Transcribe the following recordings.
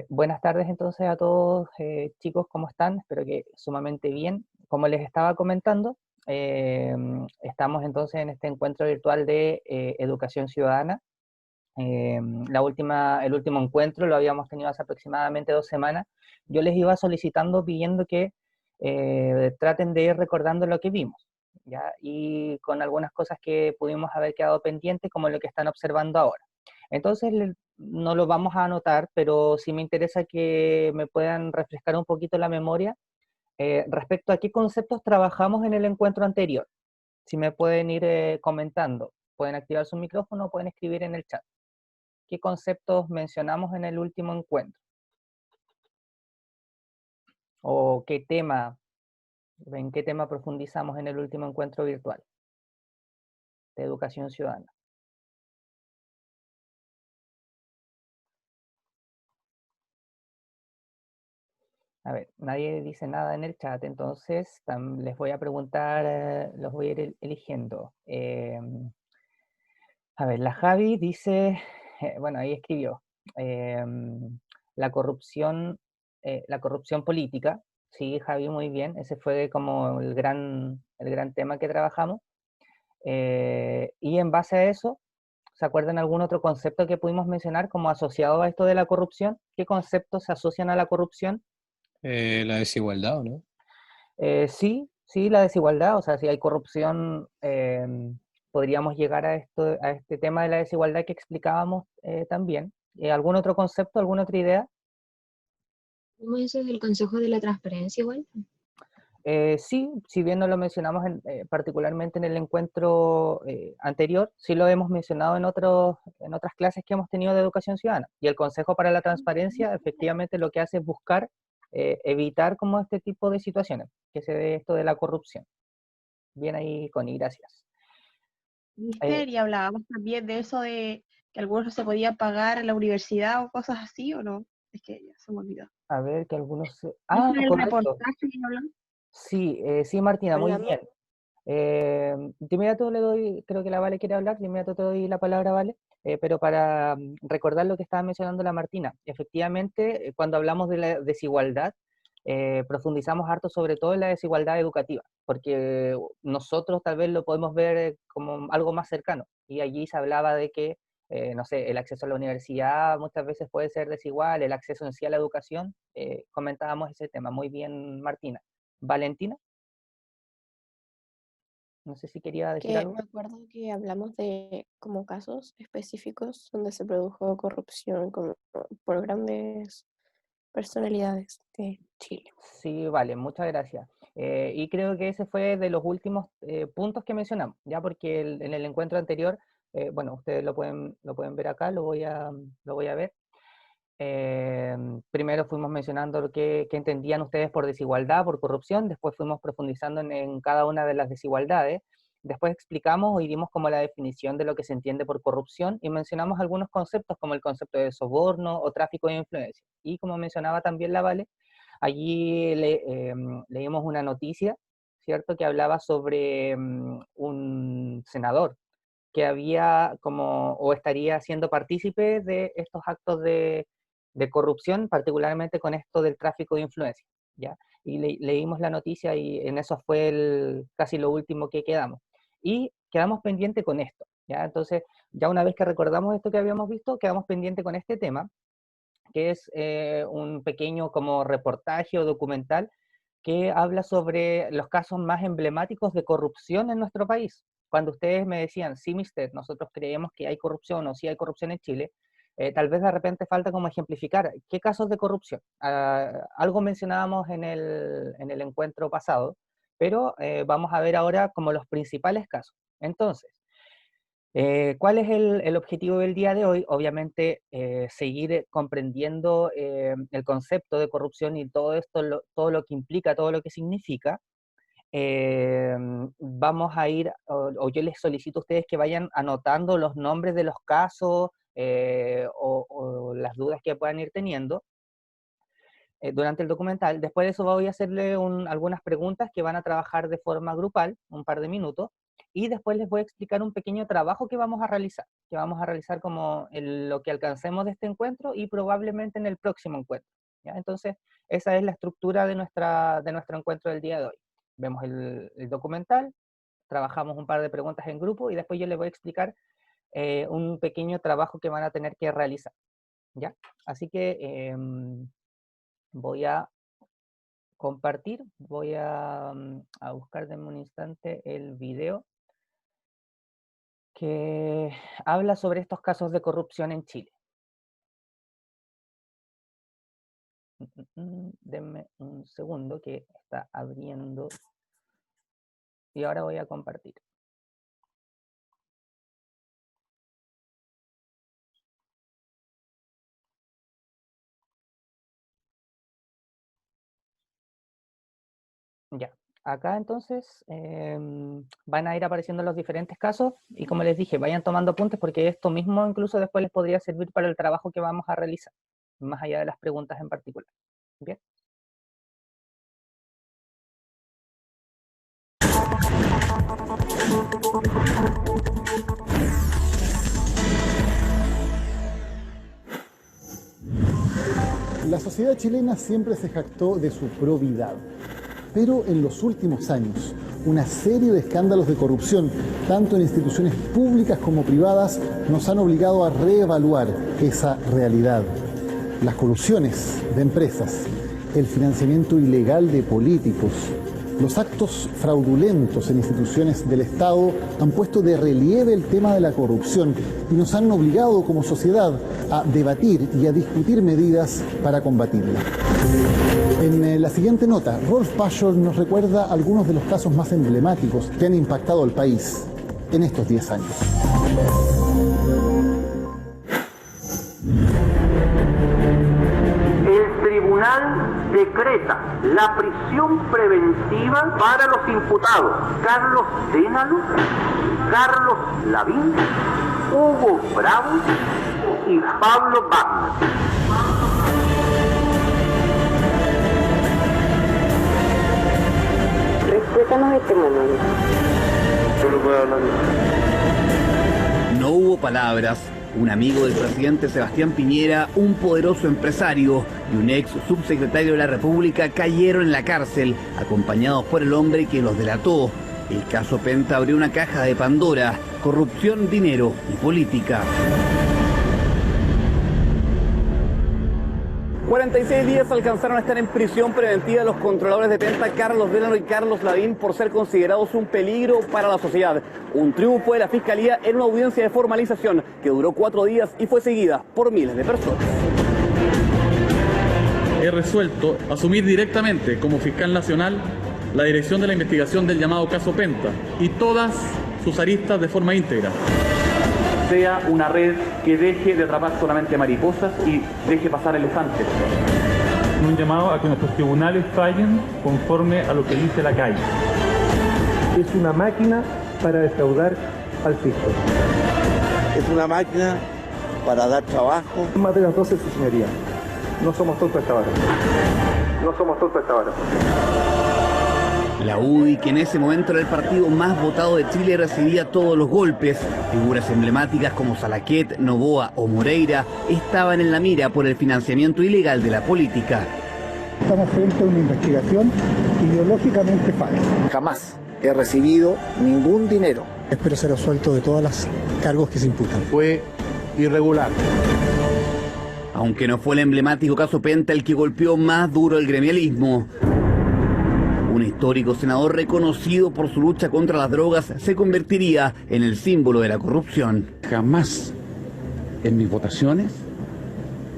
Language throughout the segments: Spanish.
Buenas tardes entonces a todos, chicos, ¿cómo están? Espero que sumamente bien. Como les estaba comentando, eh, estamos entonces en este encuentro virtual de educación ciudadana. Eh, el último encuentro lo habíamos tenido hace aproximadamente 2 semanas. Yo les iba solicitando, pidiendo que traten de ir recordando lo que vimos, ¿ya? Y con algunas cosas que pudimos haber quedado pendientes, como lo que están observando ahora. Entonces, no lo vamos a anotar, pero sí me interesa que me puedan refrescar un poquito la memoria respecto a qué conceptos trabajamos en el encuentro anterior. Si me pueden ir comentando, pueden activar su micrófono o pueden escribir en el chat. ¿Qué conceptos mencionamos en el último encuentro? ¿O en qué tema profundizamos en el último encuentro virtual de educación ciudadana? A ver, nadie dice nada en el chat, entonces les voy a preguntar, los voy a ir eligiendo. A ver, la Javi dice, bueno, ahí escribió, la la corrupción política. Sí, Javi, muy bien. Ese fue como el gran tema que trabajamos. Y en base a eso, ¿se acuerdan algún otro concepto que pudimos mencionar como asociado a esto de la corrupción? ¿Qué conceptos se asocian a la corrupción? La desigualdad, ¿o no? Sí, sí, la desigualdad, o sea, si hay corrupción, podríamos llegar a este tema de la desigualdad que explicábamos también. ¿Algún otro concepto, alguna otra idea? ¿Cómo eso del Consejo de la Transparencia igual? Sí, si bien no lo mencionamos particularmente en el encuentro anterior, sí lo hemos mencionado en otras clases que hemos tenido de educación ciudadana. Y el Consejo para la Transparencia efectivamente lo que hace es buscar evitar como este tipo de situaciones, que se dé esto de la corrupción. Bien ahí, Connie, gracias. Mister, y hablábamos también de eso de que algunos no se podía pagar en la universidad o cosas así, ¿o no? Es que ya se me olvidó. A ver, que algunos... ¿Viste Ah, el correcto. reportaje que hablamos? Sí, sí, Martina, muy Hablamos, bien. De inmediato le doy, creo que la Vale quiere hablar, de inmediato te doy la palabra, Vale, pero para recordar lo que estaba mencionando la Martina, efectivamente, cuando hablamos de la desigualdad, profundizamos harto sobre todo en la desigualdad educativa, porque nosotros tal vez lo podemos ver como algo más cercano, y allí se hablaba de que, no sé, el acceso a la universidad muchas veces puede ser desigual, el acceso en sí a la educación, comentábamos ese tema. Muy bien, Martina. Valentina, no sé si quería decir que algo. me acuerdo que hablamos de como casos específicos donde se produjo corrupción como por grandes personalidades de Chile. Sí, vale, muchas gracias. Y creo que ese fue de los últimos puntos que mencionamos, ya porque en el encuentro anterior, bueno, ustedes lo pueden ver acá, lo voy a ver. Eh, Primero fuimos mencionando qué entendían ustedes por desigualdad, por corrupción, después fuimos profundizando en cada una de las desigualdades, después explicamos y dimos como la definición de lo que se entiende por corrupción y mencionamos algunos conceptos como el concepto de soborno o tráfico de influencia. Y como mencionaba también la Vale, allí leímos una noticia, ¿cierto?, que hablaba sobre un senador que había como o estaría siendo partícipe de estos actos de corrupción, particularmente con esto del tráfico de influencia, ¿ya? Y leímos la noticia y en eso fue casi lo último que quedamos. Y quedamos pendiente con esto, ¿ya? Entonces, ya una vez que recordamos esto que habíamos visto, quedamos pendiente con este tema, que es un pequeño como reportaje o documental que habla sobre los casos más emblemáticos de corrupción en nuestro país. Cuando ustedes me decían, sí, mister, nosotros creemos que hay corrupción o sí hay corrupción en Chile, tal vez de repente falta como ejemplificar qué casos de corrupción. Algo mencionábamos en el encuentro pasado, pero vamos a ver ahora como los principales casos. Entonces, ¿cuál es el objetivo del día de hoy? Obviamente, seguir comprendiendo el concepto de corrupción y todo esto, todo lo que implica, todo lo que significa. Vamos a ir, o yo les solicito a ustedes que vayan anotando los nombres de los casos o las dudas que puedan ir teniendo durante el documental. Después de eso voy a hacerle algunas preguntas que van a trabajar de forma grupal, un par de minutos, y después les voy a explicar un pequeño trabajo que vamos a realizar como lo que alcancemos de este encuentro y probablemente en el próximo encuentro, ¿ya? Entonces, esa es la estructura de nuestro encuentro del día de hoy. Vemos el documental, trabajamos un par de preguntas en grupo y después yo les voy a explicar un pequeño trabajo que van a tener que realizar, ¿ya? Así que voy a compartir, voy a buscar de un instante el video que habla sobre estos casos de corrupción en Chile. Denme un segundo que está abriendo y ahora voy a compartir. Ya, acá entonces van a ir apareciendo los diferentes casos y como les dije, vayan tomando apuntes porque esto mismo incluso después les podría servir para el trabajo que vamos a realizar, más allá de las preguntas en particular. Bien. La sociedad chilena siempre se jactó de su probidad, pero en los últimos años una serie de escándalos de corrupción, tanto en instituciones públicas como privadas, nos han obligado a reevaluar esa realidad. Las colusiones de empresas, el financiamiento ilegal de políticos, los actos fraudulentos en instituciones del Estado han puesto de relieve el tema de la corrupción y nos han obligado como sociedad a debatir y a discutir medidas para combatirla. En la siguiente nota, Rolf Paschel nos recuerda algunos de los casos más emblemáticos que han impactado al país en estos 10 años. El tribunal decreta la prisión preventiva para los imputados Carlos Dénalo, Carlos Lavín, Hugo Bravo y Pablo Wagner. Respétanos este momento. Yo no puedo hablar. No hubo palabras. Un amigo del presidente Sebastián Piñera, un poderoso empresario y un ex subsecretario de la República cayeron en la cárcel, acompañados por el hombre que los delató. El caso Penta abrió una caja de Pandora: corrupción, dinero y política. 46 días alcanzaron a estar en prisión preventiva los controladores de Penta, Carlos Dénalo y Carlos Lavín, por ser considerados un peligro para la sociedad. Un triunfo de la Fiscalía en una audiencia de formalización que duró 4 días y fue seguida por miles de personas. He resuelto asumir directamente como fiscal nacional la dirección de la investigación del llamado caso Penta y todas sus aristas de forma íntegra. Sea una red que deje de atrapar solamente mariposas y deje pasar elefantes. Un llamado a que nuestros tribunales fallen conforme a lo que dice la calle. Es una máquina para defraudar al fisco. Es una máquina para dar trabajo. Más de las 12, su señoría. No somos tontos esta hora. No somos tontos esta hora. La UDI, que en ese momento era el partido más votado de Chile, recibía todos los golpes. Figuras emblemáticas como Salaquet, Noboa o Moreira estaban en la mira por el financiamiento ilegal de la política. Estamos frente a una investigación ideológicamente falsa. Jamás he recibido ningún dinero. Espero ser absuelto de todos los cargos que se imputan. Fue irregular. Aunque no fue el emblemático caso Penta el que golpeó más duro el gremialismo. Un histórico senador reconocido por su lucha contra las drogas se convertiría en el símbolo de la corrupción. Jamás en mis votaciones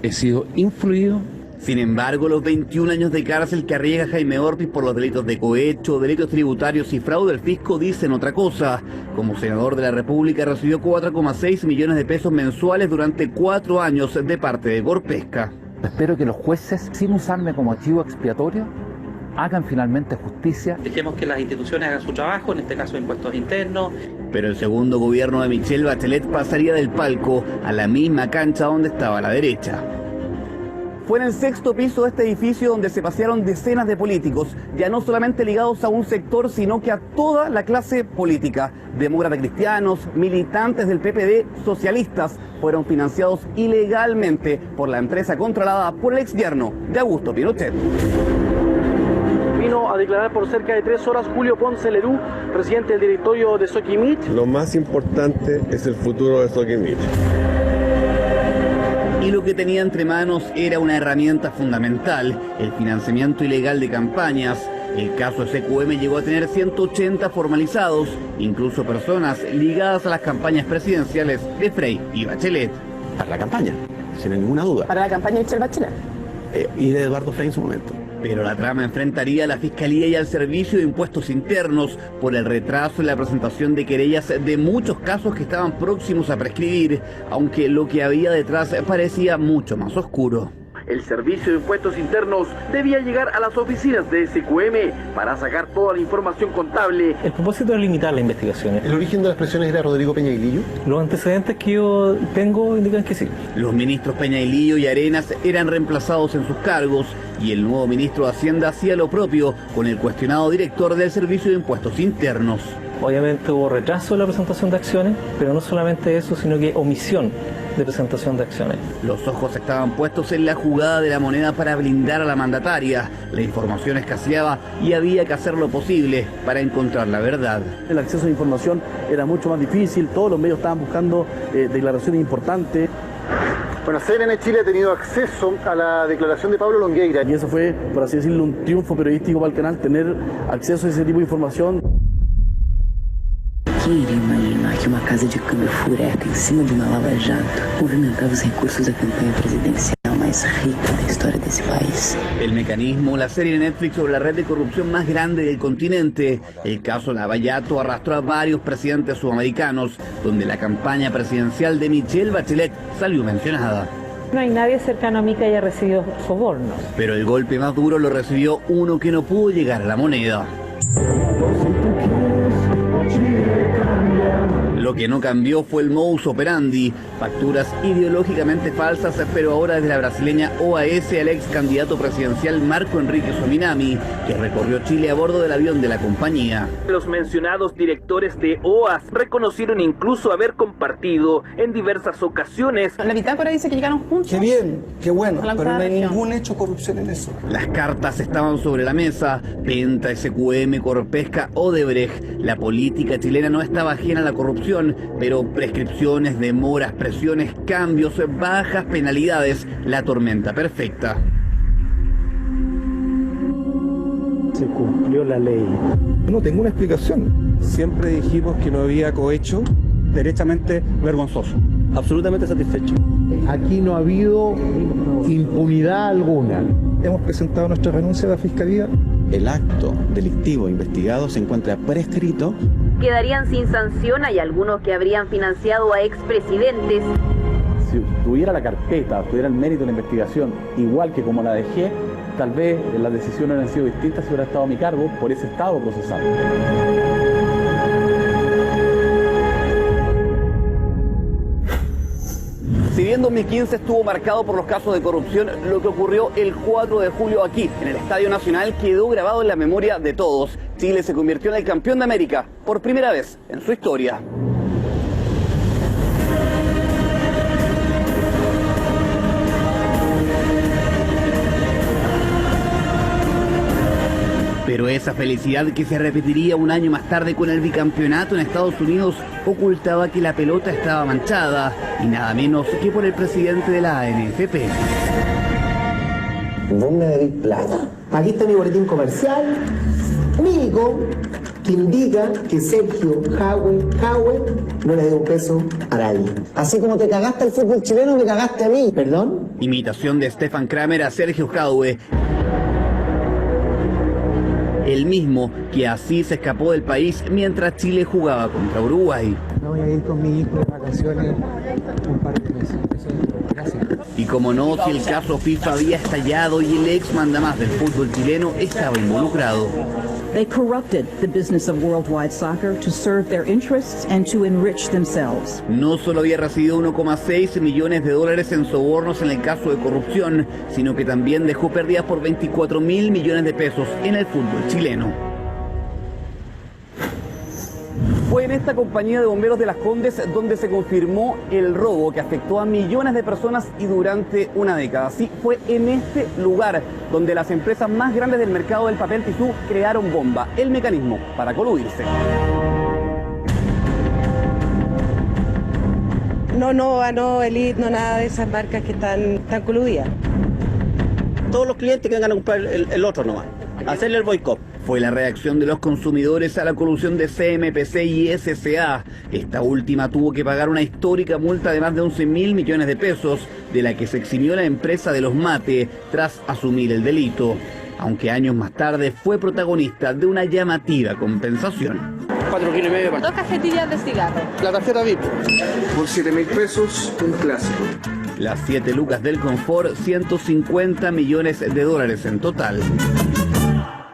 he sido influido. Sin embargo, los 21 años de cárcel que arriesga Jaime Ortiz por los delitos de cohecho, delitos tributarios y fraude al fisco dicen otra cosa. Como senador de la República recibió 4,6 millones de pesos mensuales durante 4 años de parte de Corpesca. Espero que los jueces, sin usarme como chivo expiatorio, hagan finalmente justicia. Dejemos que las instituciones hagan su trabajo, en este caso impuestos internos. Pero el segundo gobierno de Michelle Bachelet pasaría del palco a la misma cancha donde estaba la derecha. Fue en el 6º piso de este edificio donde se pasearon decenas de políticos, ya no solamente ligados a un sector, sino que a toda la clase política. Demócratas cristianos, militantes del PPD, socialistas, fueron financiados ilegalmente por la empresa controlada por el exyerno de Augusto Pinochet. Vino a declarar por cerca de 3 horas Julio Ponce Lerú, presidente del directorio de Soquimich. Lo más importante es el futuro de Soquimich. Y lo que tenía entre manos era una herramienta fundamental, el financiamiento ilegal de campañas. El caso SQM llegó a tener 180 formalizados, incluso personas ligadas a las campañas presidenciales de Frey y Bachelet. Para la campaña, sin ninguna duda. Para la campaña de Michelle Bachelet. Y de Eduardo Frey en su momento. Pero la trama enfrentaría a la Fiscalía y al Servicio de Impuestos Internos por el retraso en la presentación de querellas de muchos casos que estaban próximos a prescribir, aunque lo que había detrás parecía mucho más oscuro. El Servicio de Impuestos Internos debía llegar a las oficinas de SQM para sacar toda la información contable. El propósito era limitar las investigaciones. ¿El origen de las presiones era Rodrigo Peñailillo? Los antecedentes que yo tengo indican que sí. Los ministros Peñailillo y Arenas eran reemplazados en sus cargos y el nuevo ministro de Hacienda hacía lo propio con el cuestionado director del Servicio de Impuestos Internos. Obviamente hubo retraso en la presentación de acciones, pero no solamente eso, sino que omisión de presentación de acciones. Los ojos estaban puestos en la jugada de la moneda para blindar a la mandataria. La información escaseaba y había que hacer lo posible para encontrar la verdad. El acceso a la información era mucho más difícil, todos los medios estaban buscando declaraciones importantes. Bueno, CNN Chile ha tenido acceso a la declaración de Pablo Longueira. Y eso fue, por así decirlo, un triunfo periodístico para el canal, tener acceso a ese tipo de información. Quem iria imaginar que uma casa de câmbio fureca em cima de uma lava-jato movimentava os recursos da campanha presidencial más rica de la historia de ese país? El mecanismo, la serie de Netflix sobre la red de corrupción más grande del continente. El caso Lavallato arrastró a varios presidentes sudamericanos, donde la campaña presidencial de Michelle Bachelet salió mencionada. No hay nadie cercano a mí que haya recibido sobornos. Pero el golpe más duro lo recibió uno que no pudo llegar a la moneda. Lo que no cambió fue el modus operandi, facturas ideológicamente falsas, pero ahora desde la brasileña OAS al ex candidato presidencial Marco Enrique Sominami, que recorrió Chile a bordo del avión de la compañía. Los mencionados directores de OAS reconocieron incluso haber compartido en diversas ocasiones. La bitácora dice que llegaron juntos. Qué bien, qué bueno, pero no hay ningún hecho de corrupción en eso. Las cartas estaban sobre la mesa: Penta, SQM, Corpesca, Odebrecht. La política chilena no estaba ajena a la corrupción, pero prescripciones, demoras, presiones, cambios, bajas penalidades, la tormenta perfecta. Se cumplió la ley. No tengo una explicación. Siempre dijimos que no había cohecho. Derechamente vergonzoso. Absolutamente satisfecho. Aquí no ha habido impunidad alguna. Hemos presentado nuestra renuncia a la Fiscalía. El acto delictivo investigado se encuentra prescrito. Quedarían sin sanción, hay algunos que habrían financiado a expresidentes. Si tuviera la carpeta, tuviera el mérito de la investigación, igual que como la dejé, tal vez las decisiones hubieran sido distintas si hubiera estado a mi cargo por ese estado procesal. Si bien 2015 estuvo marcado por los casos de corrupción, lo que ocurrió el 4 de julio aquí, en el Estadio Nacional, quedó grabado en la memoria de todos. Chile se convirtió en el campeón de América por primera vez en su historia. Pero esa felicidad, que se repetiría un año más tarde con el bicampeonato en Estados Unidos, ocultaba que la pelota estaba manchada, y nada menos que por el presidente de la ANFP. Vos me debís plata. Aquí está mi boletín comercial, mímico, que indica que Sergio Jadwe no le dé un peso a nadie. Así como te cagaste al fútbol chileno, me cagaste a mí. ¿Perdón? Imitación de Stefan Kramer a Sergio Jadwe. El mismo que así se escapó del país mientras Chile jugaba contra Uruguay. Me voy a ir con mi hijo de vacaciones un par de meses. Gracias. Y como no, si el caso FIFA había estallado y el ex mandamás del fútbol chileno estaba involucrado. They corrupted the business of worldwide soccer to serve their interests and to enrich themselves. No solo había recibido 1,6 millones de dólares en sobornos en el caso de corrupción, sino que también dejó pérdidas por 24.000 millones de pesos en el fútbol chileno. Fue en esta compañía de bomberos de Las Condes donde se confirmó el robo que afectó a millones de personas y durante una década. Sí, fue en este lugar donde las empresas más grandes del mercado del papel tisú crearon Bomba, el mecanismo para coludirse. No Elite, no nada de esas marcas que están coludidas. Todos los clientes que vengan a comprar el otro nomás, hacerle el boicot. Fue la reacción de los consumidores a la colusión de CMPC y SCA. Esta última tuvo que pagar una histórica multa de más de 11.000 millones de pesos, de la que se eximió la empresa de los Mate tras asumir el delito. Aunque años más tarde fue protagonista de una llamativa compensación. 4,5 kilos. 2 cajetillas de cigarro. La tarjeta VIP. Por 7.000 pesos, un clásico. Las 7 lucas del confort, 150 millones de dólares en total.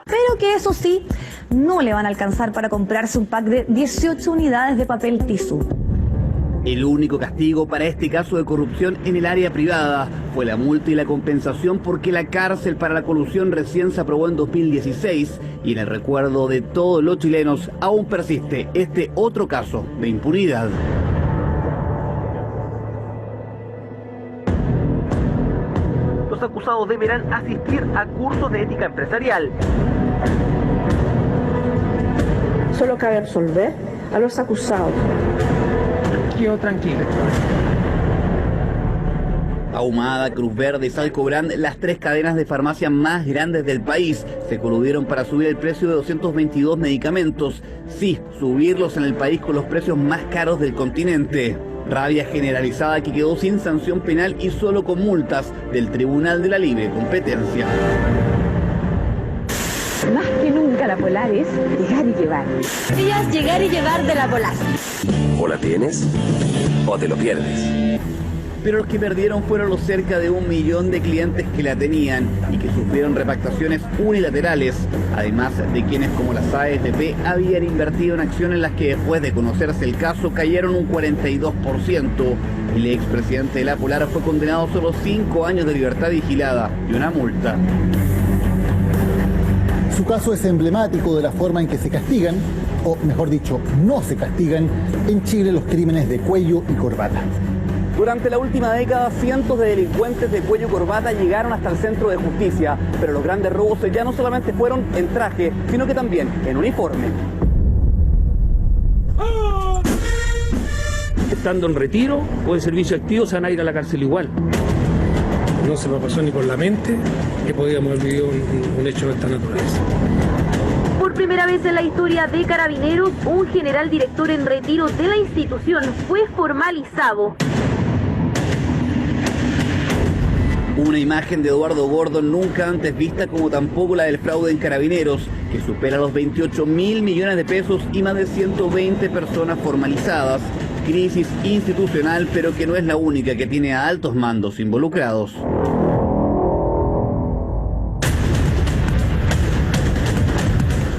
Pero que eso sí, no le van a alcanzar para comprarse un pack de 18 unidades de papel tisú. El único castigo para este caso de corrupción en el área privada fue la multa y la compensación, porque la cárcel para la colusión recién se aprobó en 2016 y en el recuerdo de todos los chilenos aún persiste este otro caso de impunidad. Los acusados deberán asistir a cursos de ética empresarial. Solo cabe absolver a los acusados. Quedo tranquilo. Ahumada, Cruz Verde y Salcobrand, las 3 cadenas de farmacia más grandes del país, se coludieron para subir el precio de 222 medicamentos. Sí, subirlos en el país con los precios más caros del continente. Rabia generalizada que quedó sin sanción penal y solo con multas del Tribunal de la Libre Competencia. Más que nunca la Polar es llegar y llevar. Ella es llegar y llevar de la Polar. O la tienes o te lo pierdes. Pero los que perdieron fueron los cerca de 1 millón de clientes que la tenían y que sufrieron repactaciones unilaterales, además de quienes, como las AFP, habían invertido en acciones en las que después de conocerse el caso cayeron un 42%. El expresidente de la Polar fue condenado a solo 5 años de libertad vigilada y una multa. Su caso es emblemático de la forma en que se castigan, o mejor dicho, no se castigan, en Chile los crímenes de cuello y corbata. Durante la última década, cientos de delincuentes de cuello y corbata llegaron hasta el centro de justicia, pero los grandes robos ya no solamente fueron en traje, sino que también en uniforme. Estando en retiro o en servicio activo se van a ir a la cárcel igual. No se me pasó ni por la mente que podíamos haber vivido un hecho de esta naturaleza. Por primera vez en la historia de Carabineros, un general director en retiro de la institución fue formalizado. Una imagen de Eduardo Gordon nunca antes vista, como tampoco la del fraude en Carabineros, que supera los 28.000 millones de pesos y más de 120 personas formalizadas. Crisis institucional, pero que no es la única que tiene a altos mandos involucrados.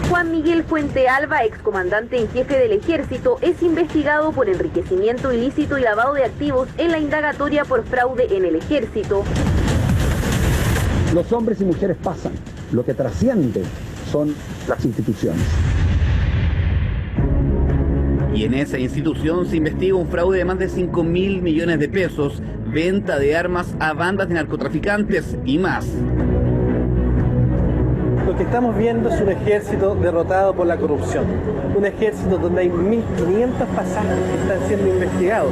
Juan Miguel Fuente Alba, excomandante en jefe del Ejército, es investigado por enriquecimiento ilícito y lavado de activos en la indagatoria por fraude en el Ejército. Los hombres y mujeres pasan, lo que trasciende son las instituciones. Y en esa institución se investiga un fraude de más de 5.000 millones de pesos, venta de armas a bandas de narcotraficantes y más. Lo que estamos viendo es un ejército derrotado por la corrupción. Un ejército donde hay 1.500 pasajes que están siendo investigados.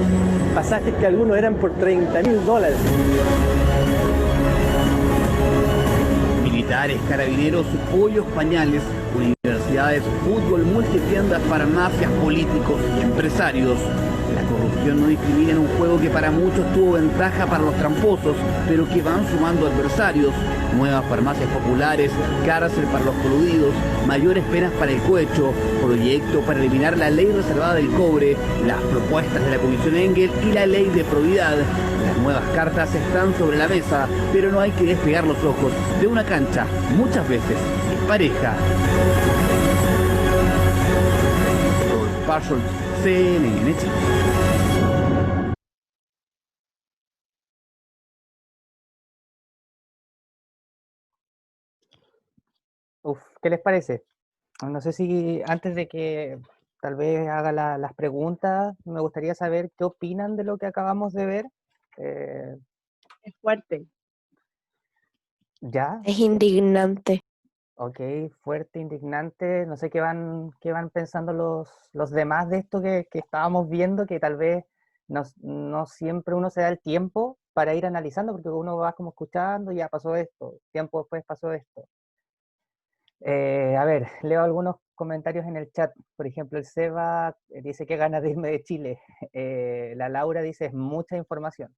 Pasajes que algunos eran por $30.000. Militares, carabineros, pollos, pañales, universidades, fútbol, multitiendas, farmacias, políticos y empresarios. La corrupción no discrimina en un juego que para muchos tuvo ventaja para los tramposos, pero que van sumando adversarios. Nuevas farmacias populares, cárcel para los coludidos, mayores penas para el cohecho, proyecto para eliminar la ley reservada del cobre, las propuestas de la Comisión Engel y la ley de probidad. Las nuevas cartas están sobre la mesa, pero no hay que despegar los ojos de una cancha muchas veces pareja. Barshol, CNN Chile. Uf, ¿qué les parece? No sé si antes de que tal vez haga las preguntas, me gustaría saber qué opinan de lo que acabamos de ver. Es fuerte. ¿Ya? Es indignante. Ok, fuerte, indignante. No sé qué van pensando los demás de esto que estábamos viendo, que tal vez no siempre uno se da el tiempo para ir analizando, porque uno va como escuchando, ya pasó esto, tiempo después pasó esto. A ver, leo algunos comentarios en el chat. Por ejemplo, el Seba dice que ganas de irme de Chile. La Laura dice, es mucha información.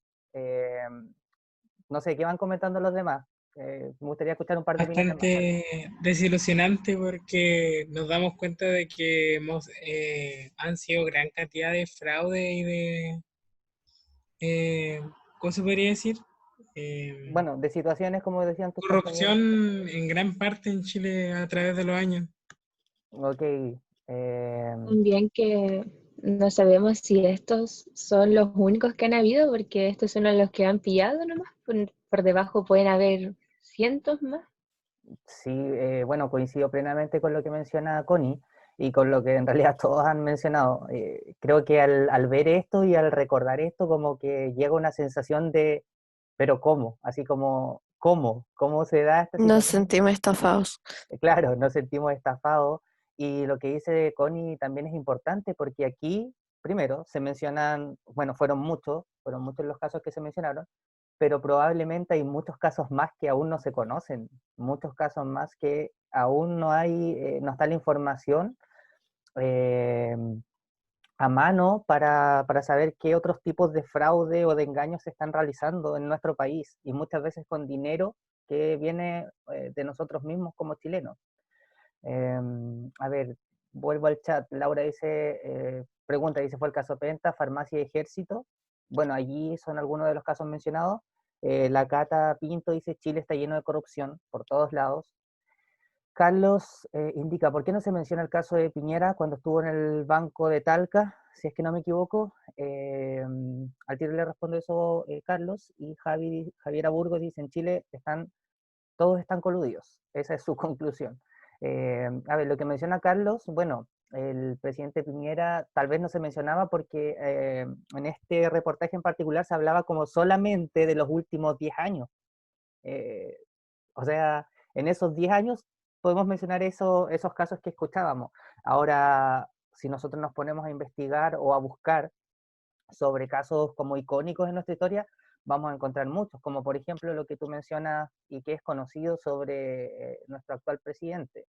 No sé, ¿qué van comentando los demás? Me gustaría escuchar un par de opiniones más. Bastante desilusionante porque nos damos cuenta de que han sido gran cantidad de fraude y de, ¿cómo se podría decir? Bueno, de situaciones, como decían tus Corrupción compañeros. en gran parte en Chile a través de los años. Ok. También que no sabemos si estos son los únicos que han habido, porque estos son los que han pillado nomás. Por debajo pueden haber cientos más. Sí, bueno, coincido plenamente con lo que menciona Connie y con lo que en realidad todos han mencionado. Creo que al ver esto y al recordar esto, como que llega una sensación de, pero ¿cómo? Así como, ¿cómo se da esta situación? Nos sentimos estafados. Claro, nos sentimos estafados. Y lo que dice Connie también es importante porque aquí, primero, se mencionan, bueno, fueron muchos los casos que se mencionaron, pero probablemente hay muchos casos más que aún no se conocen, muchos casos más que aún no hay, no está la información a mano para saber qué otros tipos de fraude o de engaños se están realizando en nuestro país, y muchas veces con dinero que viene de nosotros mismos como chilenos. A ver, vuelvo al chat. Laura dice, pregunta, dice, ¿fue el caso Penta, Farmacia y Ejército? Bueno, allí son algunos de los casos mencionados. La Cata Pinto dice, Chile está lleno de corrupción por todos lados. Carlos indica, ¿por qué no se menciona el caso de Piñera cuando estuvo en el banco de Talca? Si es que no me equivoco. Al tiro le respondo eso Carlos, y Javiera Burgos dice, en Chile todos están coludidos. Esa es su conclusión. A ver, lo que menciona Carlos, bueno, el presidente Piñera tal vez no se mencionaba porque en este reportaje en particular se hablaba como solamente de los últimos 10 años. O sea, en esos 10 años podemos mencionar esos casos que escuchábamos. Ahora, si nosotros nos ponemos a investigar o a buscar sobre casos como icónicos en nuestra historia, vamos a encontrar muchos, como por ejemplo lo que tú mencionas y que es conocido sobre nuestro actual presidente.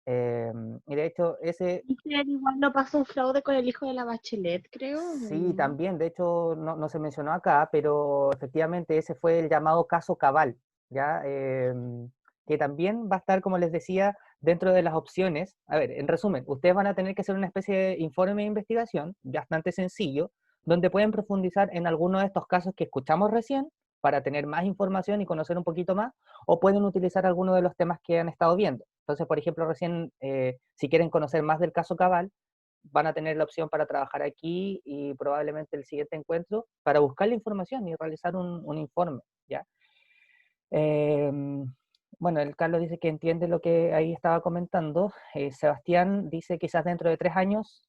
Y de hecho, Igual no pasó un fraude con el hijo de la Bachelet, creo. Sí, también, de hecho, no se mencionó acá, pero efectivamente ese fue el llamado caso Cabal, ¿ya? Que también va a estar, como les decía, dentro de las opciones. A ver, en resumen, ustedes van a tener que hacer una especie de informe de investigación, bastante sencillo, donde pueden profundizar en alguno de estos casos que escuchamos recién, para tener más información y conocer un poquito más, o pueden utilizar alguno de los temas que han estado viendo. Entonces, por ejemplo, recién, si quieren conocer más del caso Cabal, van a tener la opción para trabajar aquí y probablemente el siguiente encuentro para buscar la información y realizar un informe, ¿ya? Bueno, el Carlos dice que entiende lo que ahí estaba comentando. Sebastián dice quizás dentro de 3 años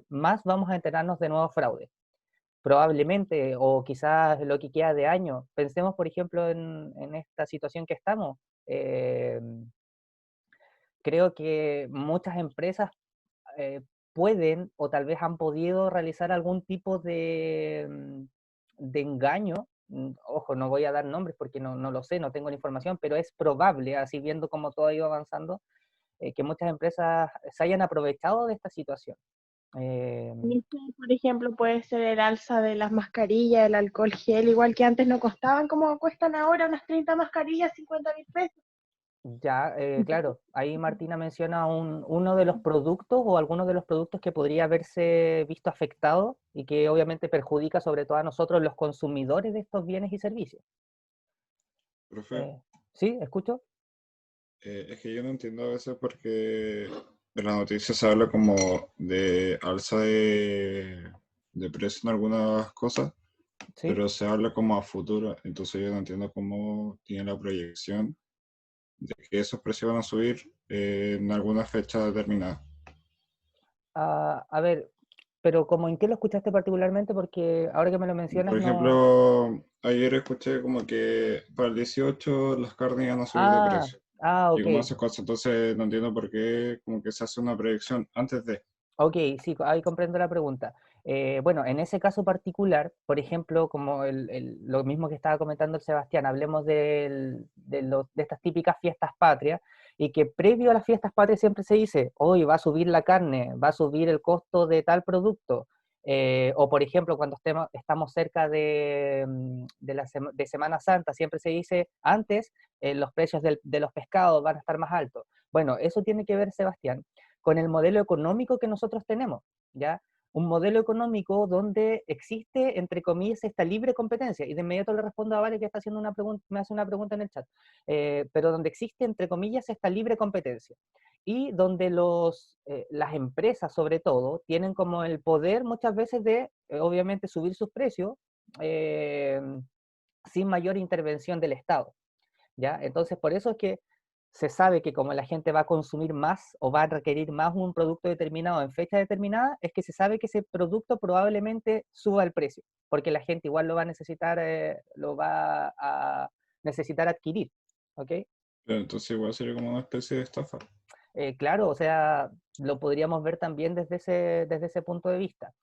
más vamos a enterarnos de nuevos fraudes. Probablemente, o quizás lo que queda de año. Pensemos, por ejemplo, en esta situación que estamos. Creo que muchas empresas pueden o tal vez han podido realizar algún tipo de engaño. Ojo, no voy a dar nombres porque no lo sé, no tengo la información, pero es probable, así viendo cómo todo ha ido avanzando, que muchas empresas se hayan aprovechado de esta situación. Por ejemplo, puede ser el alza de las mascarillas, el alcohol gel, igual que antes no costaban como cuestan ahora unas 30 mascarillas, 50.000 pesos. Ya, claro, ahí Martina menciona uno de los productos o algunos de los productos que podría haberse visto afectado y que obviamente perjudica sobre todo a nosotros los consumidores de estos bienes y servicios. Profe, ¿Sí? ¿Escucho? es que yo no entiendo a veces porque en la noticia se habla como de alza de precio en algunas cosas, ¿Sí? pero se habla como a futuro, entonces yo no entiendo cómo tiene la proyección de que esos precios van a subir en alguna fecha determinada. A ver, pero como en qué lo escuchaste particularmente, porque ahora que me lo mencionas Por no... ejemplo, ayer escuché como que para el 18 las carnes iban a subir de precio. Y Ok. como esas cosas, entonces no entiendo por qué como que se hace una proyección antes de. Ok, sí, ahí comprendo la pregunta. Bueno, en ese caso particular, por ejemplo, como lo mismo que estaba comentando el Sebastián, hablemos de estas típicas fiestas patrias, y que previo a las fiestas patrias siempre se dice, hoy va a subir la carne, va a subir el costo de tal producto. O por ejemplo, cuando estamos cerca de Semana Santa, siempre se dice, antes los precios de los pescados van a estar más altos. Bueno, eso tiene que ver, Sebastián, con el modelo económico que nosotros tenemos, ¿ya? Un modelo económico donde existe, entre comillas, esta libre competencia, y de inmediato le respondo a Vale que está haciendo una pregunta, me hace una pregunta en el chat, pero donde existe, entre comillas, esta libre competencia, y donde las empresas, sobre todo, tienen como el poder muchas veces de, obviamente, subir sus precios eh, sin mayor intervención del Estado, ¿ya? Entonces, por eso es que se sabe que como la gente va a consumir más o va a requerir más un producto determinado en fecha determinada, es que se sabe que ese producto probablemente suba el precio, porque la gente igual lo va a necesitar adquirir, ¿ok? Pero entonces igual sería como una especie de estafa. Claro, o sea, lo podríamos ver también desde ese punto de vista.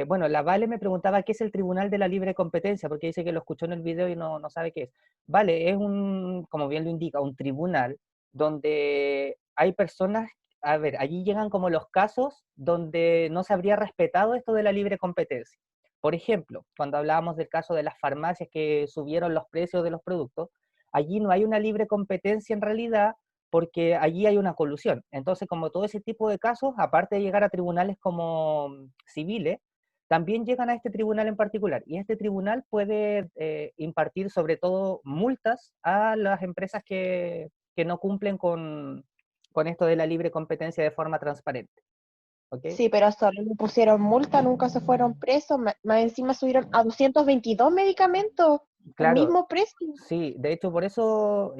Bueno, la Vale me preguntaba qué es el Tribunal de la Libre Competencia, porque dice que lo escuchó en el video y no sabe qué es. Vale, es como bien lo indica, un tribunal donde hay personas, a ver, allí llegan como los casos donde no se habría respetado esto de la libre competencia. Por ejemplo, cuando hablábamos del caso de las farmacias que subieron los precios de los productos, allí no hay una libre competencia en realidad, porque allí hay una colusión. Entonces, como todo ese tipo de casos, aparte de llegar a tribunales como civiles, también llegan a este tribunal en particular. Y este tribunal puede impartir sobre todo multas a las empresas que no cumplen con esto de la libre competencia de forma transparente. ¿Okay? Sí, pero solo le pusieron multa, nunca se fueron presos, más encima subieron a 222 medicamentos, el Claro, mismo precio. sí, de hecho por eso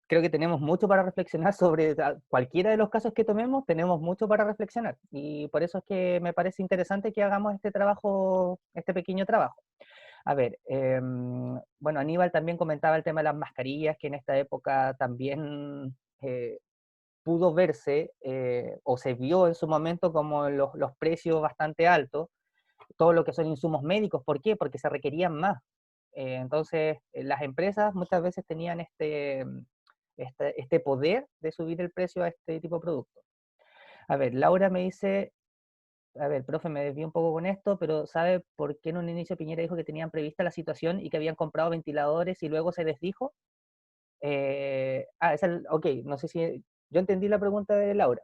creo que tenemos mucho para reflexionar sobre cualquiera de los casos que tomemos, tenemos mucho para reflexionar, y por eso es que me parece interesante que hagamos este pequeño trabajo. A ver, bueno, Aníbal también comentaba el tema de las mascarillas, que en esta época también pudo verse o se vio en su momento como los precios bastante altos, todo lo que son insumos médicos. ¿Por qué? Porque se requerían más. Entonces, las empresas muchas veces tenían este poder de subir el precio a este tipo de productos. A ver, Laura me dice, a ver, profe, me desvío un poco con esto, pero ¿sabe por qué en un inicio Piñera dijo que tenían prevista la situación y que habían comprado ventiladores y luego se les dijo? Ok, no sé si, yo entendí la pregunta de Laura.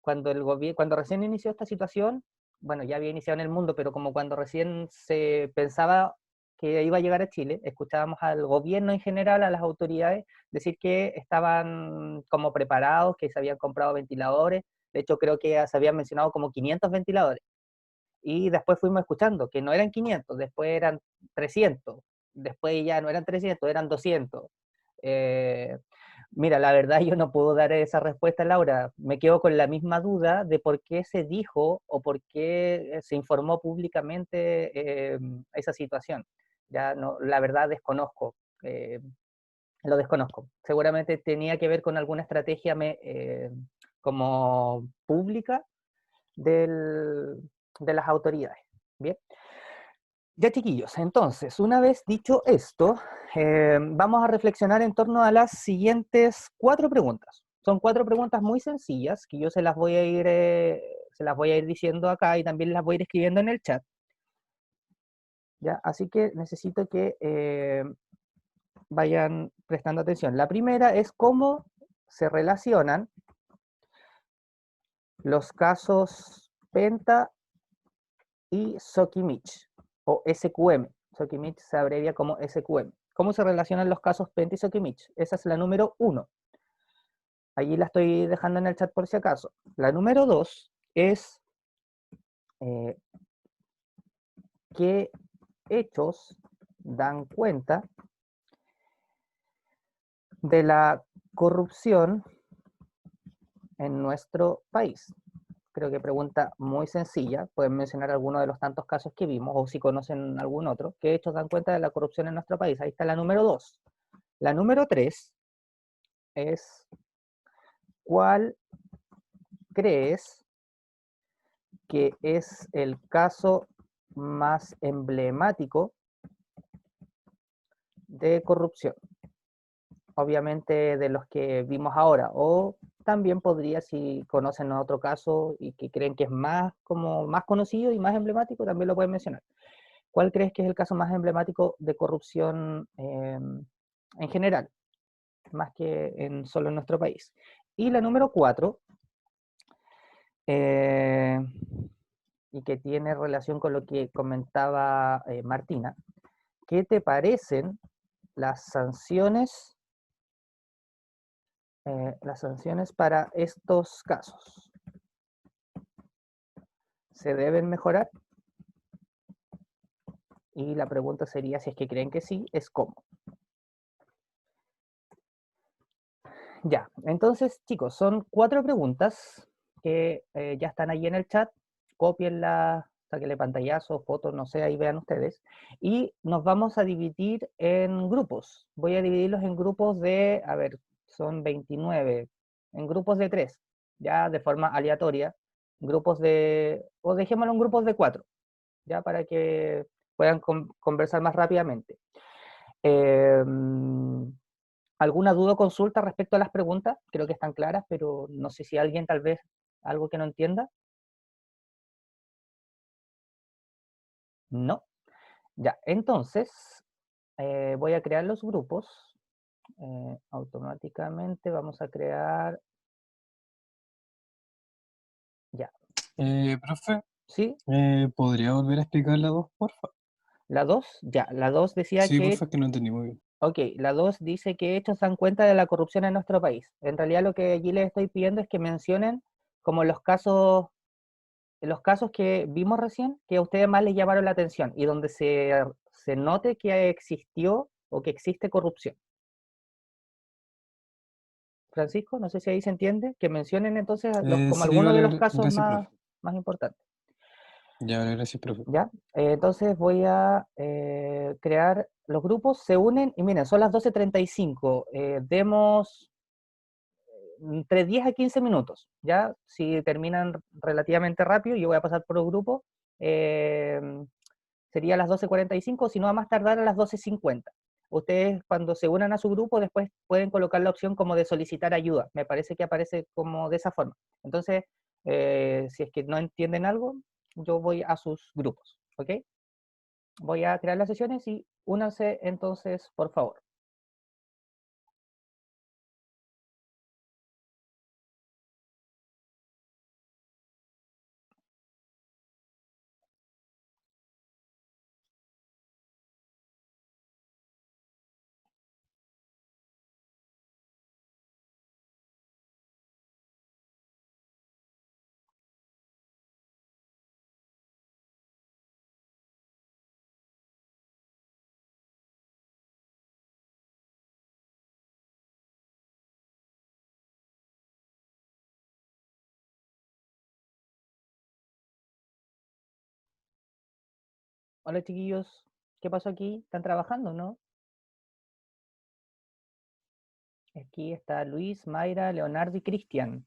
Cuando recién inició esta situación, bueno, ya había iniciado en el mundo, pero como cuando recién se pensaba que iba a llegar a Chile, escuchábamos al gobierno en general, a las autoridades, decir que estaban como preparados, que se habían comprado ventiladores. De hecho, creo que se habían mencionado como 500 ventiladores. Y después fuimos escuchando que no eran 500, después eran 300, después ya no eran 300, eran 200. Mira, la verdad yo no puedo dar esa respuesta, Laura. Me quedo con la misma duda de por qué se dijo o por qué se informó públicamente esa situación. Ya no, la verdad desconozco, lo desconozco. Seguramente tenía que ver con alguna estrategia como pública de las autoridades. Bien. Ya, chiquillos, entonces, una vez dicho esto, vamos a reflexionar en torno a las siguientes 4 preguntas. Son 4 preguntas muy sencillas que yo se las voy a ir diciendo acá y también las voy a ir escribiendo en el chat. ¿Ya? Así que necesito que vayan prestando atención. La primera es cómo se relacionan los casos Penta y Sokimich, o SQM. Sokimich se abrevia como SQM. ¿Cómo se relacionan los casos Penta y Sokimich? Esa es la número 1. Allí la estoy dejando en el chat por si acaso. La número 2 es ¿qué hechos dan cuenta de la corrupción en nuestro país? Creo que pregunta muy sencilla. Pueden mencionar alguno de los tantos casos que vimos, o si conocen algún otro. ¿Qué hechos dan cuenta de la corrupción en nuestro país? Ahí está la número 2. La número 3 es ¿cuál crees que es el caso más emblemático de corrupción? Obviamente de los que vimos ahora, o también podría, si conocen otro caso y que creen que es más conocido y más emblemático, también lo pueden mencionar. ¿Cuál crees que es el caso más emblemático de corrupción en general, más que solo en nuestro país? Y la número 4, y que tiene relación con lo que comentaba Martina, ¿qué te parecen las sanciones para estos casos? ¿Se deben mejorar? Y la pregunta sería, si es que creen que sí, es ¿cómo? Ya, entonces, chicos, son 4 preguntas que ya están ahí en el chat. Cópienlas, sáquenle pantallazo, fotos, no sé, ahí vean ustedes. Y nos vamos a dividir en grupos. Voy a dividirlos en grupos de, a ver, son 29, en grupos de 3, ya de forma aleatoria. Grupos de, o dejémoslo en grupos de 4, ya para que puedan conversar más rápidamente. ¿Alguna duda o consulta respecto a las preguntas? Creo que están claras, pero no sé si alguien tal vez algo que no entienda. No. Ya, entonces voy a crear los grupos. Automáticamente vamos a crear... Ya. Profe, ¿sí? ¿podría volver a explicar la 2, porfa? ¿La 2? Ya, la 2 decía Sí, que... porfa, que no entendí muy bien. Ok, la 2 dice que hechos dan cuenta de la corrupción en nuestro país. En realidad lo que allí les estoy pidiendo es que mencionen como los casos que vimos recién, que a ustedes más les llamaron la atención y donde se note que existió o que existe corrupción. Francisco, no sé si ahí se entiende, que mencionen entonces como Sí, algunos de vale, los casos gracias, más profe. importantes. Ya, vale, gracias, profe. ¿Ya? Entonces voy a crear los grupos, se unen, y miren, son las 12:35, demos entre 10 a 15 minutos, ¿ya? Si terminan relativamente rápido, yo voy a pasar por el grupo, sería a las 12:45, si no a más tardar a las 12:50. Ustedes cuando se unan a su grupo después pueden colocar la opción como de solicitar ayuda, me parece que aparece como de esa forma. Entonces, si es que no entienden algo, yo voy a sus grupos, ¿ok? Voy a crear las sesiones y únanse entonces, por favor. Hola chiquillos, ¿qué pasó aquí? ¿Están trabajando, no? Aquí está Luis, Mayra, Leonardo y Cristian.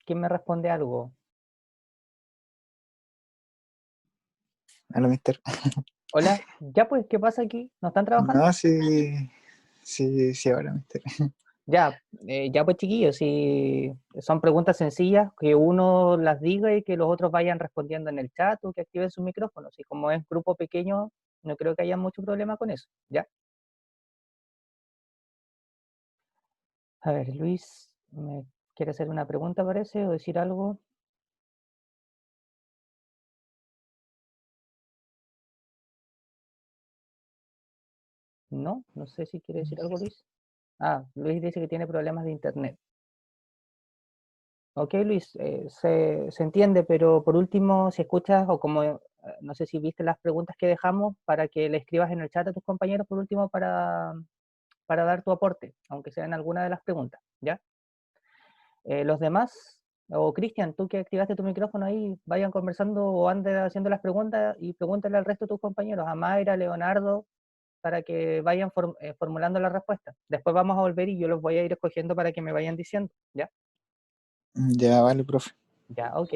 ¿Quién me responde algo? Hola, mister. Hola, ya pues, ¿qué pasa aquí? ¿No están trabajando? No, sí, ahora, mister. Ya, ya pues chiquillos, si son preguntas sencillas, que uno las diga y que los otros vayan respondiendo en el chat o que activen sus micrófonos. Y como es grupo pequeño, no creo que haya mucho problema con eso, ¿ya? A ver, Luis, ¿me quiere hacer una pregunta, parece, o decir algo? No, no sé si quiere decir algo, Luis. Ah, Luis dice que tiene problemas de internet. Ok, Luis, se entiende, pero por último, si escuchas o como, no sé si viste las preguntas que dejamos para que le escribas en el chat a tus compañeros, por último, para dar tu aporte, aunque sea en alguna de las preguntas, ¿ya? Los demás, o Cristian, tú que activaste tu micrófono ahí, vayan conversando o anden haciendo las preguntas y pregúntale al resto de tus compañeros, a Mayra, Leonardo, para que vayan formulando la respuesta. Después vamos a volver y yo los voy a ir escogiendo para que me vayan diciendo, ¿ya? Ya, vale, profe. Ya, ok.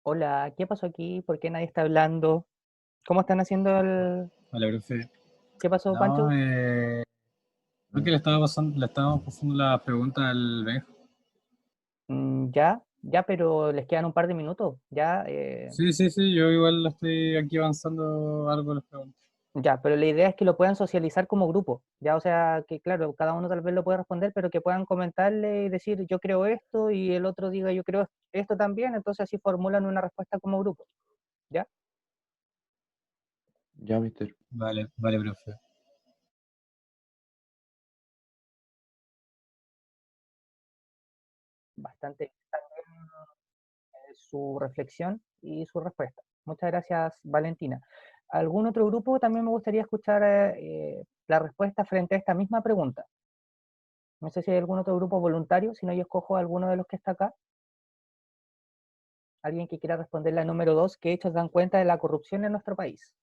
Hola, ¿qué pasó aquí? ¿Por qué nadie está hablando? ¿Cómo están haciendo el...? Hola, profe. ¿Qué pasó, Pancho? No, creo que le estábamos pasando la pregunta al Benjo. Ya, pero les quedan un par de minutos. Ya, Sí, yo igual estoy aquí avanzando algo en las preguntas. ya, pero la idea es que lo puedan socializar como grupo. Ya, o sea, que claro, cada uno tal vez lo puede responder, pero que puedan comentarle y decir yo creo esto y el otro diga yo creo esto también. Entonces así formulan una respuesta como grupo. ¿Ya? Ya, mister. Vale, profe. Bastante también su reflexión y su respuesta. Muchas gracias, Valentina. ¿Algún otro grupo? También me gustaría escuchar la respuesta frente a esta misma pregunta. No sé si hay algún otro grupo voluntario, si no yo escojo a alguno de los que está acá. Alguien que quiera responder la número 2, ¿qué hechos dan cuenta de la corrupción en nuestro país?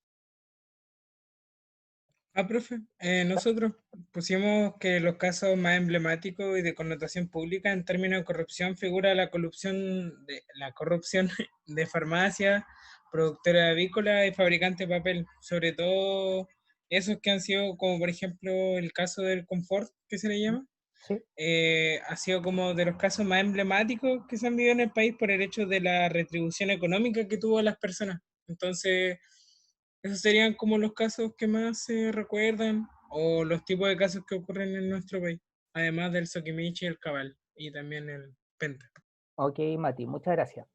Profe, nosotros pusimos que los casos más emblemáticos y de connotación pública en términos de corrupción figura la corrupción de farmacia, productora avícola y fabricante de papel, sobre todo esos que han sido como por ejemplo el caso del Confort, que se le llama, Sí. ha sido como de los casos más emblemáticos que se han vivido en el país por el hecho de la retribución económica que tuvo las personas. Entonces, esos serían como los casos que más se recuerdan o los tipos de casos que ocurren en nuestro país, además del Sokimichi y el Cabal, y también el Penta. Ok, Mati, muchas gracias.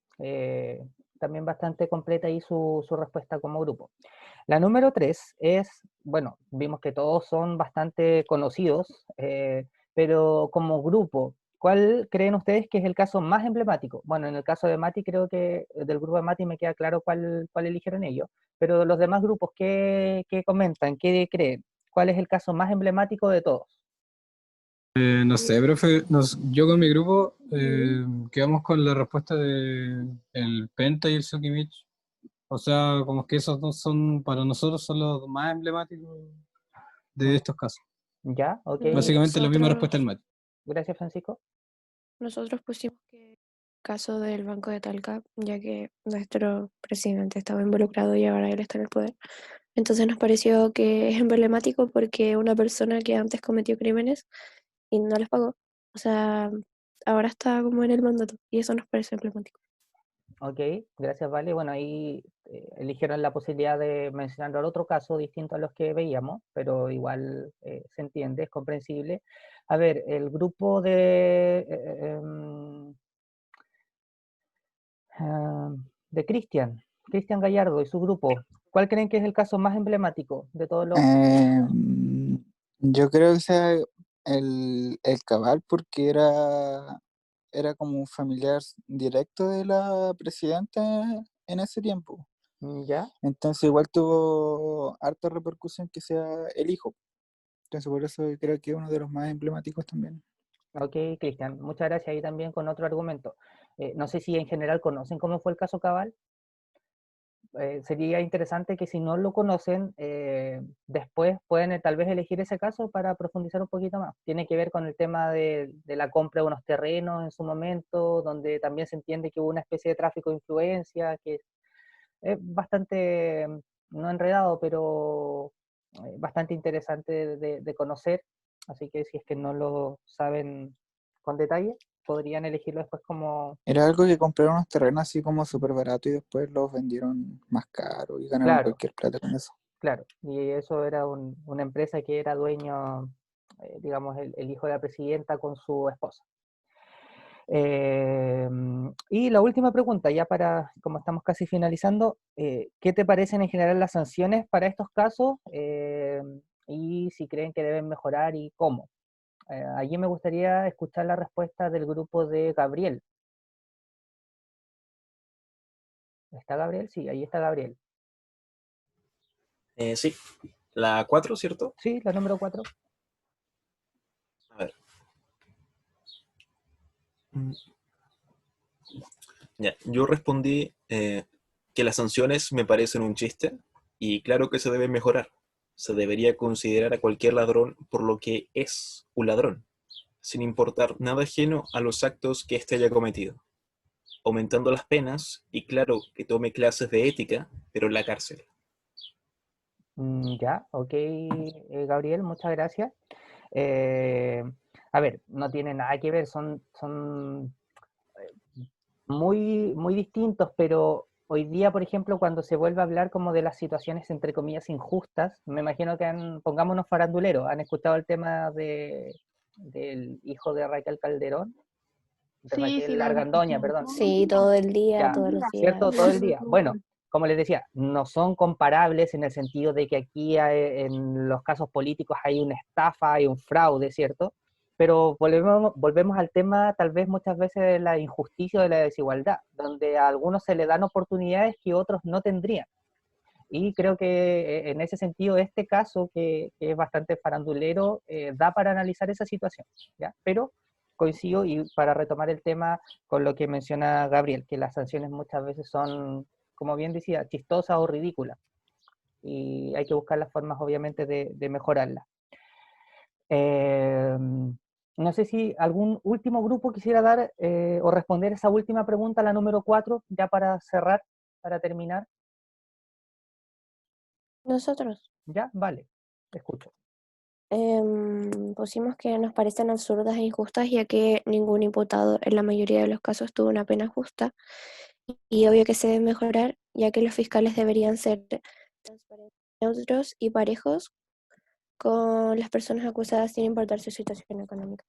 También bastante completa ahí su respuesta como grupo. La número 3 es, bueno, vimos que todos son bastante conocidos, pero como grupo, ¿cuál creen ustedes que es el caso más emblemático? Bueno, en el caso de Mati, creo que del grupo de Mati me queda claro cuál eligieron ellos, pero de los demás grupos, ¿qué comentan? ¿Qué creen? ¿Cuál es el caso más emblemático de todos? No sé, profe, yo con mi grupo quedamos con la respuesta de el Penta y el Sokimich. O sea, como que esos dos son, para nosotros, son los más emblemáticos de estos casos. Ya, ok. Básicamente la misma respuesta del Mati. Gracias, Francisco. Nosotros pusimos que el caso del Banco de Talca, ya que nuestro presidente estaba involucrado y ahora él está en el poder. Entonces nos pareció que es emblemático porque una persona que antes cometió crímenes y no les pagó, o sea, ahora está como en el mandato y eso nos parece emblemático. Ok, gracias, Vale. Bueno, ahí eligieron la posibilidad de mencionar el otro caso distinto a los que veíamos, pero igual se entiende, es comprensible. A ver, el grupo de Cristian Gallardo y su grupo, ¿cuál creen que es el caso más emblemático de todos los? Yo creo que sea el Cabal porque era como un familiar directo de la presidenta en ese tiempo. ¿Ya? Entonces igual tuvo harta repercusión que sea el hijo. Entonces por eso creo que es uno de los más emblemáticos también. Ok, Cristian, muchas gracias. Ahí también con otro argumento. No sé si en general conocen cómo fue el caso Cabal. Sería interesante que si no lo conocen, después pueden tal vez elegir ese caso para profundizar un poquito más. Tiene que ver con el tema de la compra de unos terrenos en su momento, donde también se entiende que hubo una especie de tráfico de influencia, que es bastante, no enredado, pero bastante interesante de conocer. Así que si es que no lo saben con detalle, podrían elegirlo después como... Era algo que compraron unos terrenos así como súper barato y después los vendieron más caro y ganaron Claro, cualquier plata con eso. claro. Y eso era una empresa que era dueño, digamos, el hijo de la presidenta con su esposa. Y la última pregunta, ya para, como estamos casi finalizando, ¿qué te parecen en general las sanciones para estos casos? Y si creen que deben mejorar y cómo. Allí me gustaría escuchar la respuesta del grupo de Gabriel. ¿Está Gabriel? Sí, ahí está Gabriel. Sí, la 4, ¿cierto? Sí, la número 4. A ver. Ya, yo respondí que las sanciones me parecen un chiste y claro que se deben mejorar. Se debería considerar a cualquier ladrón por lo que es un ladrón, sin importar nada ajeno a los actos que éste haya cometido, aumentando las penas y claro que tome clases de ética, pero en la cárcel. Ya, ok, Gabriel, muchas gracias. A ver, no tiene nada que ver, son muy, muy distintos, pero hoy día, por ejemplo, cuando se vuelve a hablar como de las situaciones, entre comillas, injustas, me imagino que pongámonos faranduleros, ¿han escuchado el tema del hijo de Raquel Calderón? De Sí, sí, Raquel la Argandoña, perdón. Sí, todo el día, Ya, todos los ¿cierto? días. Todo el día. Bueno, como les decía, no son comparables en el sentido de que aquí en los casos políticos hay una estafa, hay un fraude, ¿cierto? Pero volvemos al tema tal vez muchas veces de la injusticia o de la desigualdad, donde a algunos se le dan oportunidades que otros no tendrían. Y creo que en ese sentido este caso, que es bastante farandulero, da para analizar esa situación, ¿ya? Pero coincido, y para retomar el tema con lo que menciona Gabriel, que las sanciones muchas veces son, como bien decía, chistosas o ridículas, y hay que buscar las formas obviamente de mejorarlas. No sé si algún último grupo quisiera dar o responder esa última pregunta, la número 4, ya para cerrar, para terminar. Nosotros ¿Ya? Vale, escucho. pusimos que nos parecen absurdas e injustas, ya que ningún imputado en la mayoría de los casos tuvo una pena justa, y obvio que se debe mejorar, ya que los fiscales deberían ser transparentes, neutros y parejos con las personas acusadas sin importar su situación económica.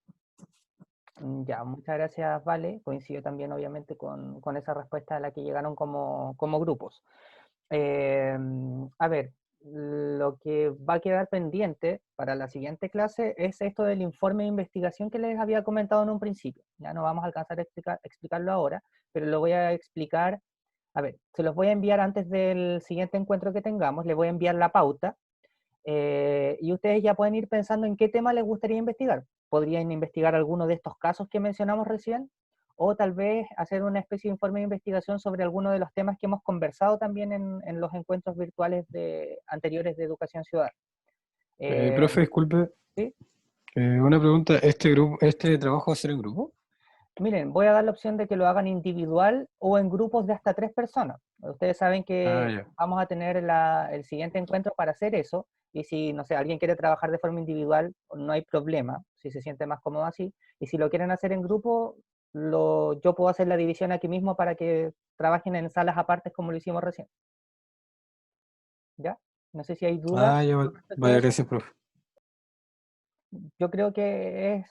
Ya, muchas gracias, Vale. Coincido también, obviamente, con esa respuesta a la que llegaron como grupos. A ver, lo que va a quedar pendiente para la siguiente clase es esto del informe de investigación que les había comentado en un principio. Ya no vamos a alcanzar a explicarlo ahora, pero lo voy a explicar. A ver, se los voy a enviar antes del siguiente encuentro que tengamos, les voy a enviar la pauta. Y ustedes ya pueden ir pensando en qué tema les gustaría investigar. Podrían investigar alguno de estos casos que mencionamos recién, o tal vez hacer una especie de informe de investigación sobre alguno de los temas que hemos conversado también en los encuentros virtuales anteriores de Educación Ciudadana. Profe, disculpe. ¿Sí? Una pregunta, ¿este trabajo va a ser en grupo? Miren, voy a dar la opción de que lo hagan individual o en grupos de hasta 3 personas. Ustedes saben que vamos a tener el siguiente encuentro para hacer eso, y si, no sé, alguien quiere trabajar de forma individual, no hay problema, si se siente más cómodo así, y si lo quieren hacer en grupo, yo puedo hacer la división aquí mismo para que trabajen en salas apartes como lo hicimos recién. ¿Ya? No sé si hay dudas. Vaya, gracias, profe. Yo creo que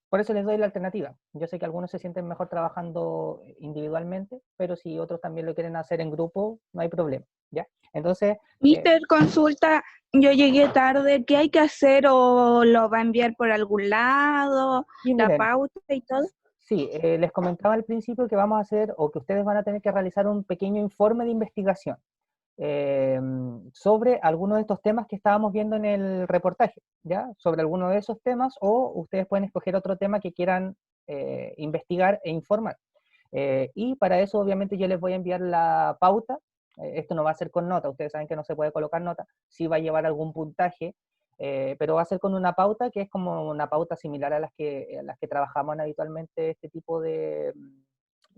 por eso les doy la alternativa. Yo sé que algunos se sienten mejor trabajando individualmente, pero si otros también lo quieren hacer en grupo, no hay problema, ¿ya? Entonces... Mister, consulta, yo llegué tarde, ¿qué hay que hacer o lo va a enviar por algún lado, la pauta y todo? Sí, les comentaba al principio que vamos a hacer, o que ustedes van a tener que realizar un pequeño informe de investigación sobre algunos de estos temas que estábamos viendo en el reportaje, ¿ya? Sobre alguno de esos temas, o ustedes pueden escoger otro tema que quieran investigar e informar. Y para eso, obviamente, yo les voy a enviar la pauta. Esto no va a ser con nota, ustedes saben que no se puede colocar nota, sí va a llevar algún puntaje, pero va a ser con una pauta que es como una pauta similar a las que trabajamos habitualmente este tipo de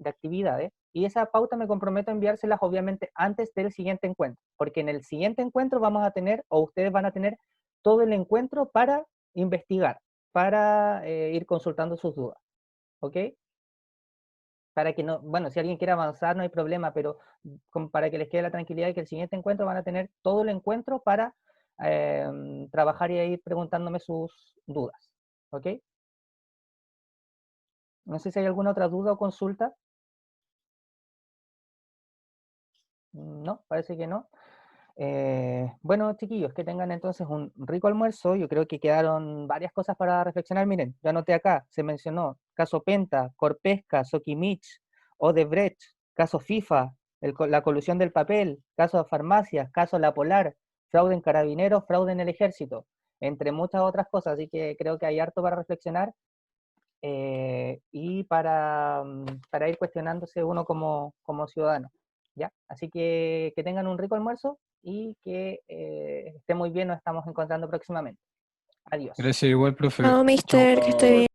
actividades, y esa pauta me comprometo a enviárselas obviamente antes del siguiente encuentro, porque en el siguiente encuentro vamos a tener, o ustedes van a tener todo el encuentro para investigar, para ir consultando sus dudas. ¿ok? Para que no, bueno, si alguien quiere avanzar no hay problema, pero para que les quede la tranquilidad de que el siguiente encuentro van a tener todo el encuentro para trabajar y ir preguntándome sus dudas, ¿ok? No sé si hay alguna otra duda o consulta. No, parece que no. Bueno, chiquillos, que tengan entonces un rico almuerzo. Yo creo que quedaron varias cosas para reflexionar. Miren, yo anoté acá, se mencionó caso Penta, Corpesca, Sokimich, Odebrecht, caso FIFA, la colusión del papel, caso de farmacias, caso La Polar, fraude en carabineros, fraude en el ejército, entre muchas otras cosas. Así que creo que hay harto para reflexionar y para ir cuestionándose uno como ciudadano. ¿Ya? Así que tengan un rico almuerzo y que esté muy bien, nos estamos encontrando próximamente. Adiós. Gracias igual, profe. Chao, mister, que esté bien.